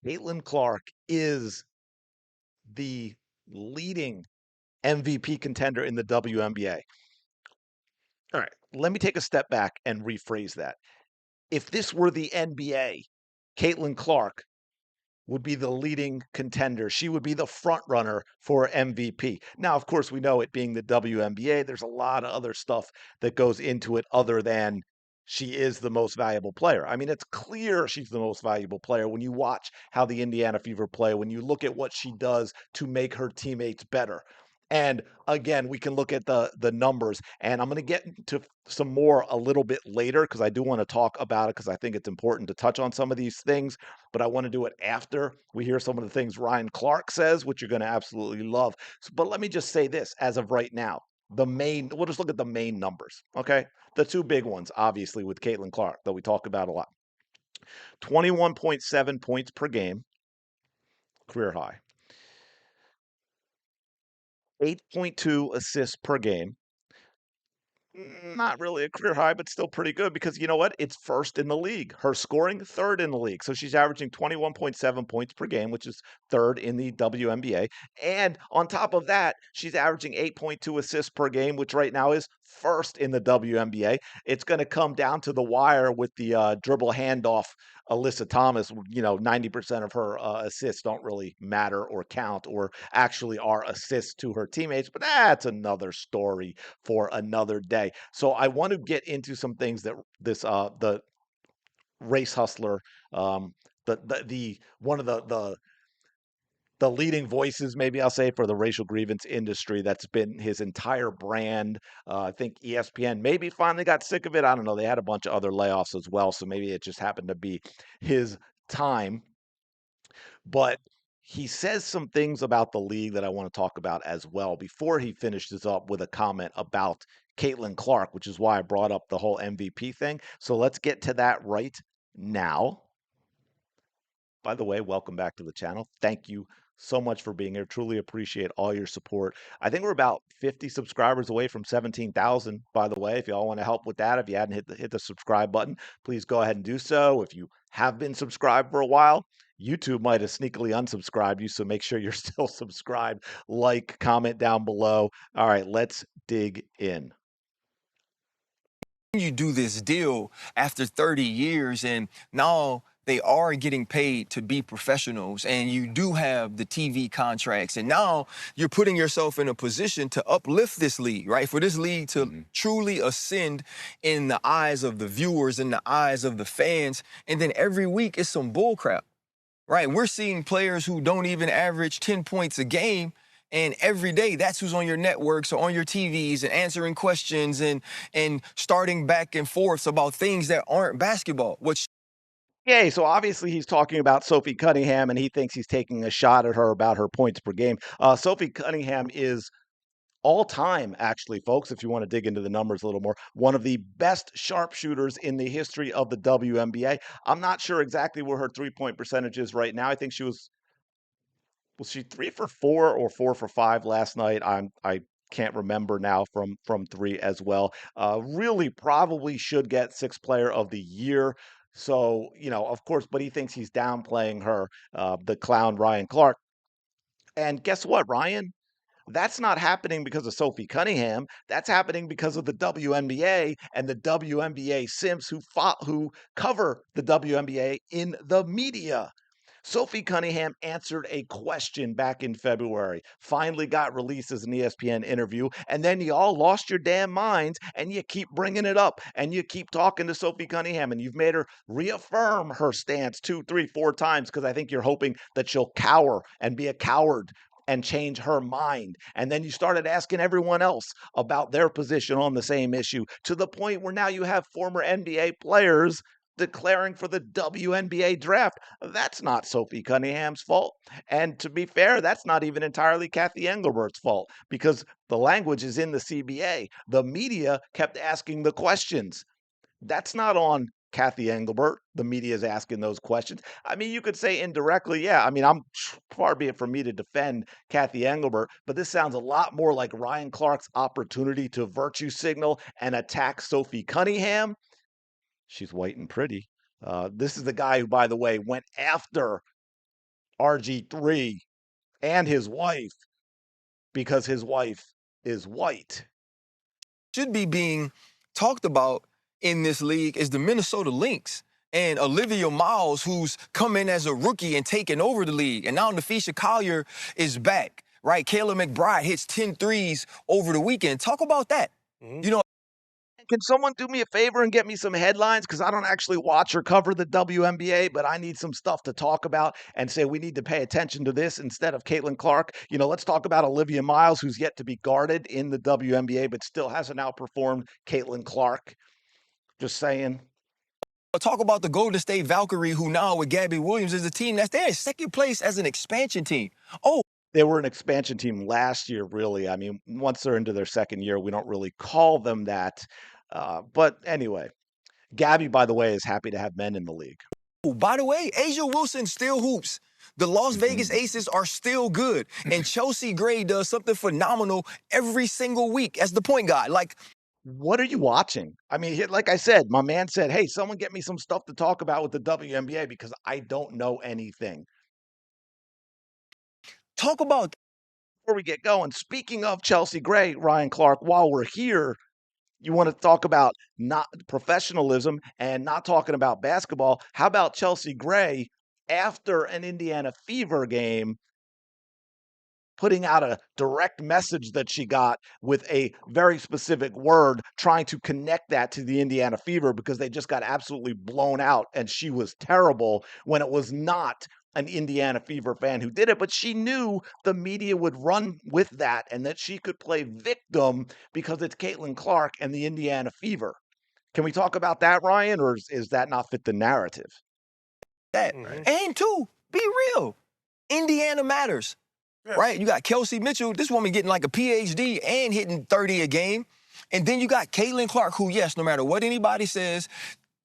Caitlin Clark is the leading MVP contender in the WNBA. All right, let me take a step back and rephrase that. If this were the NBA, Caitlin Clark would be the leading contender. She would be the front runner for MVP. Now, of course, we know it being the WNBA, there's a lot of other stuff that goes into it other than she is the most valuable player. I mean, it's clear she's the most valuable player when you watch how the Indiana Fever play, when you look at what she does to make her teammates better. And again, we can look at the numbers, and I'm going to get into some more a little bit later because I do want to talk about it because I think it's important to touch on some of these things, but I want to do it after we hear some of the things Ryan Clark says, which you're going to absolutely love. But let me just say this as of right now. We'll just look at the main numbers, okay? The two big ones, obviously, with Caitlin Clark that we talk about a lot. 21.7 points per game, career high. 8.2 assists per game. Not really a career high, but still pretty good because you know what? It's first in the league. Her scoring, third in the league. So she's averaging 21.7 points per game, which is third in the WNBA. And on top of that, she's averaging 8.2 assists per game, which right now is first in the WNBA. It's going to come down to the wire with the dribble handoff. Alyssa Thomas, 90% of her assists don't really matter or count or actually are assists to her teammates, but that's another story for another day. So I want to get into some things that the race hustler, the one of the leading voices, maybe I'll say, for the racial grievance industry. That's been his entire brand. I think ESPN maybe finally got sick of it. I don't know. They had a bunch of other layoffs as well, so maybe it just happened to be his time. But he says some things about the league that I want to talk about as well before he finishes up with a comment about Caitlin Clark, which is why I brought up the whole MVP thing. So let's get to that right now. By the way, welcome back to the channel. Thank you so much for being here. Truly appreciate all your support. I think we're about 50 subscribers away from 17,000, by the way. If y'all want to help with that, if you hadn't hit the subscribe button, please go ahead and do so. If you have been subscribed for a while, YouTube might have sneakily unsubscribed you, so make sure you're still subscribed. Like, comment down below. All right, let's dig in. You do this deal after 30 years and now they are getting paid to be professionals and you do have the TV contracts and now you're putting yourself in a position to uplift this league, right? For this league to truly ascend in the eyes of the viewers, in the eyes of the fans. And then every week it's some bull crap, right? We're seeing players who don't even average 10 points a game. And every day, that's who's on your networks or on your TVs and answering questions and starting back and forths about things that aren't basketball. Which Yay, so obviously he's talking about Sophie Cunningham, and he thinks he's taking a shot at her about her points per game. Sophie Cunningham is all time, actually, folks, if you want to dig into the numbers a little more, one of the best sharpshooters in the history of the WNBA. I'm not sure exactly where her 3-point percentage is right now. I think was she 3 for 4 or 4 for 5 last night? I can't remember now from three as well. Really probably should get sixth player of the year. So, of course, but he thinks he's downplaying her, the clown Ryan Clark. And guess what, Ryan? That's not happening because of Sophie Cunningham. That's happening because of the WNBA and the WNBA simps who cover the WNBA in the media. Sophie Cunningham answered a question back in February, finally got released as an ESPN interview, and then you all lost your damn minds and you keep bringing it up and you keep talking to Sophie Cunningham and you've made her reaffirm her stance 2, 3, 4 times because I think you're hoping that she'll cower and be a coward and change her mind. And then you started asking everyone else about their position on the same issue to the point where now you have former NBA players declaring for the WNBA draft. That's not Sophie Cunningham's fault. And to be fair, that's not even entirely Kathy Engelbert's fault because the language is in the CBA. The media kept asking the questions. That's not on Kathy Engelbert. The media is asking those questions. I mean, you could say indirectly, yeah. I mean, far be it from me to defend Kathy Engelbert, but this sounds a lot more like Ryan Clark's opportunity to virtue signal and attack Sophie Cunningham. She's white and pretty. This is the guy who, by the way, went after RG3 and his wife because his wife is white. Should be being talked about in this league is the Minnesota Lynx and Olivia Miles, who's come in as a rookie and taken over the league. And now Nafisha Collier is back, right? Kayla McBride hits 10 threes over the weekend. Talk about that. You know, Can someone do me a favor and get me some headlines? Because I don't actually watch or cover the WNBA, but I need some stuff to talk about and say we need to pay attention to this instead of Caitlin Clark. Let's talk about Olivia Miles, who's yet to be guarded in the WNBA, but still hasn't outperformed Caitlin Clark. Just saying. talk about the Golden State Valkyrie, who now with Gabby Williams is a team that's there in second place as an expansion team. Oh, They were an expansion team last year, really. I mean, once they're into their second year, we don't really call them that. But anyway, Gabby, by the way, is happy to have men in the league. by the way, Asia Wilson still hoops. The Las Vegas Mhm. Aces are still good. And Chelsea Gray does something phenomenal every single week as the point guard. Like, What are you watching? I mean, like I said, my man said, "Hey, someone get me some stuff to talk about with the WNBA because I don't know anything." talk about Before we get going, speaking of Chelsea Gray, Ryan Clark, while we're here, you want to talk about not professionalism and not talking about basketball. How about Chelsea Gray after an Indiana Fever game putting out a direct message that she got with a very specific word, trying to connect that to the Indiana Fever because they just got absolutely blown out and she was terrible when it was not an Indiana Fever fan who did it, but she knew the media would run with that and that she could play victim because it's Caitlin Clark and the Indiana Fever. Can we talk about that, Ryan, or is that not fit the narrative? that. Right. And two, be real. Indiana matters. Yes. Right? You got Kelsey Mitchell, this woman getting like a PhD and hitting 30 a game. And then you got Caitlin Clark, who, yes, no matter what anybody says,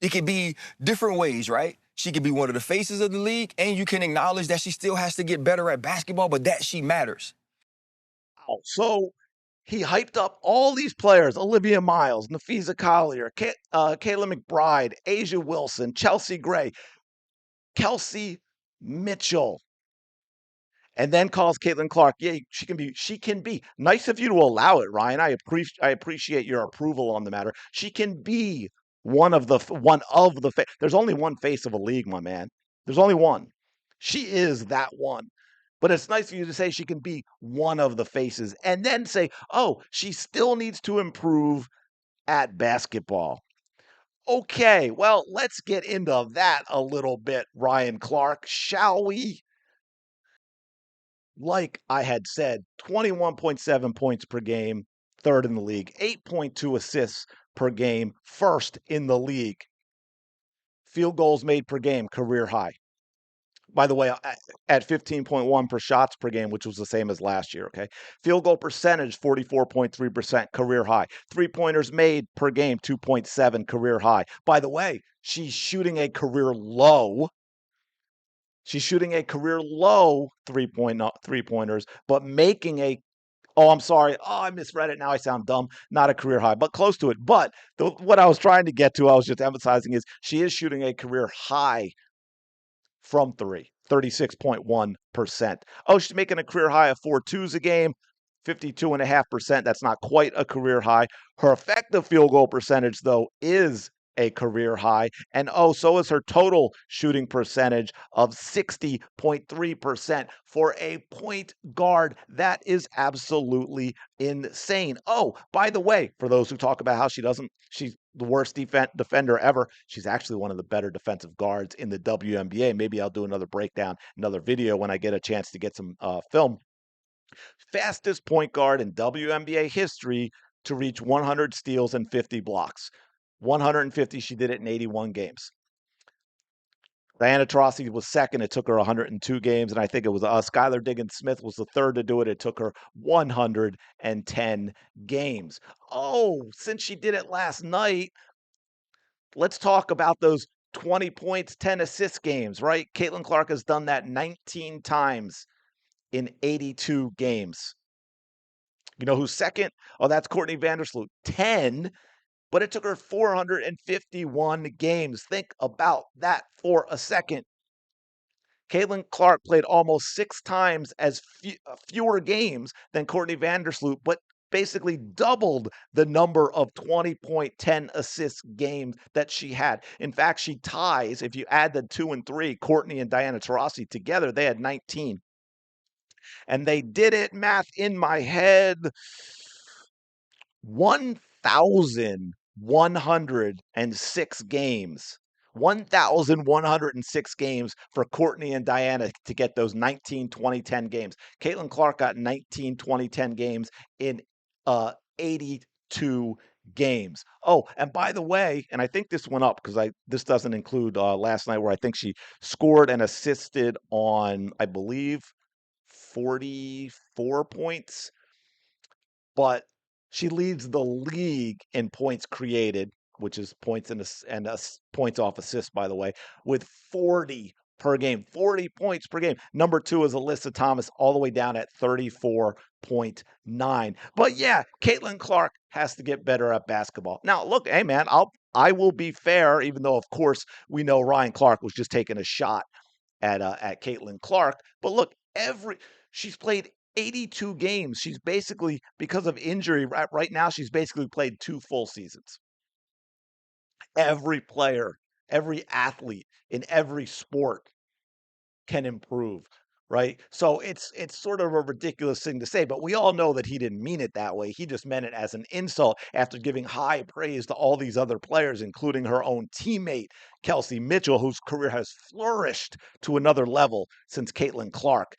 it could be different ways, right? She could be one of the faces of the league, and you can acknowledge that she still has to get better at basketball, but that she matters. So he hyped up all these players: Olivia Miles, Nafisa Collier, Kayla McBride, Asia Wilson, Chelsea Gray, Kelsey Mitchell, and then calls Caitlin Clark. Yeah, she can be. Nice of you to allow it, Ryan. I appreciate your approval on the matter. She can be one of the. There's only one face of a league, my man. There's only one. She is that one. But it's nice for you to say she can be one of the faces and then say, oh, she still needs to improve at basketball. Okay, well, let's get into that a little bit, Ryan Clark, shall we? Like I had said, 21.7 points per game, third in the league, 8.2 assists per game, first in the league. Field goals made per game, career high. By the way, at 15.1 per shots per game, which was the same as last year, okay? Field goal percentage, 44.3%, career high. Three-pointers made per game, 2.7, career high. By the way, she's shooting a career low. She's shooting a career low three-pointers, but making a oh, I'm sorry. Oh, I misread it. Now I sound dumb. Not a career high, but close to it. But what I was trying to get to, I was just emphasizing, is she is shooting a career high from three, 36.1%. Oh, she's making a career high of 4 twos a game, 52.5%. That's not quite a career high. Her effective field goal percentage, though, is a career high. And oh, so is her total shooting percentage of 60.3% for a point guard. That is absolutely insane. Oh, by the way, for those who talk about how she's the worst defender ever, she's actually one of the better defensive guards in the WNBA. Maybe I'll do another breakdown, another video when I get a chance to get some film. Fastest point guard in WNBA history to reach 100 steals and 50 blocks. 150, she did it in 81 games. Diana Taurasi was second. It took her 102 games, and I think it was Skylar Diggins-Smith was the third to do it. It took her 110 games. Oh, since she did it last night, let's talk about those 20 points, 10 assist games, right? Caitlin Clark has done that 19 times in 82 games. You know who's second? Oh, that's Courtney Vandersloot, 10, but it took her 451 games. Think about that for a second. Caitlin Clark played almost 6 times as fewer games than Courtney Vandersloot, but basically doubled the number of 20.10 assist games that she had. In fact, she ties, if you add the 2 and 3, Courtney and Diana Taurasi together, they had 19. And they did it, math in my head, 1,106 games. 1,106 games for Courtney and Diana to get those 19, 20, 10 games. Caitlin Clark got 19, 20, 10 games in 82 games. Oh, and by the way, and I think this went up because I this doesn't include last night where I think she scored and assisted on, I believe, 44 points, but she leads the league in points created, which is points points off assists, by the way, with 40 per game, 40 points per game. Number two is Alyssa Thomas, all the way down at 34.9. But yeah, Caitlin Clark has to get better at basketball. Now, look, hey man, I will be fair, even though of course we know Ryan Clark was just taking a shot at Caitlin Clark. But look, she's played 82 games. She's basically, because of injury, right now, she's basically played 2 full seasons. Every player, every athlete in every sport can improve, right? So it's sort of a ridiculous thing to say, but we all know that he didn't mean it that way. He just meant it as an insult after giving high praise to all these other players, including her own teammate, Kelsey Mitchell, whose career has flourished to another level since Caitlin Clark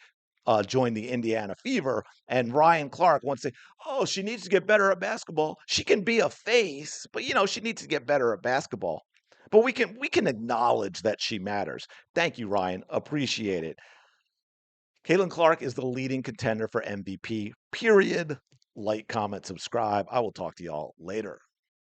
joined the Indiana Fever. And Ryan Clark wants to say, oh, she needs to get better at basketball. She can be a face, but she needs to get better at basketball. But we can acknowledge that she matters. Thank you, Ryan. Appreciate it. Caitlin Clark is the leading contender for MVP, period. Like, comment, subscribe. I will talk to y'all later.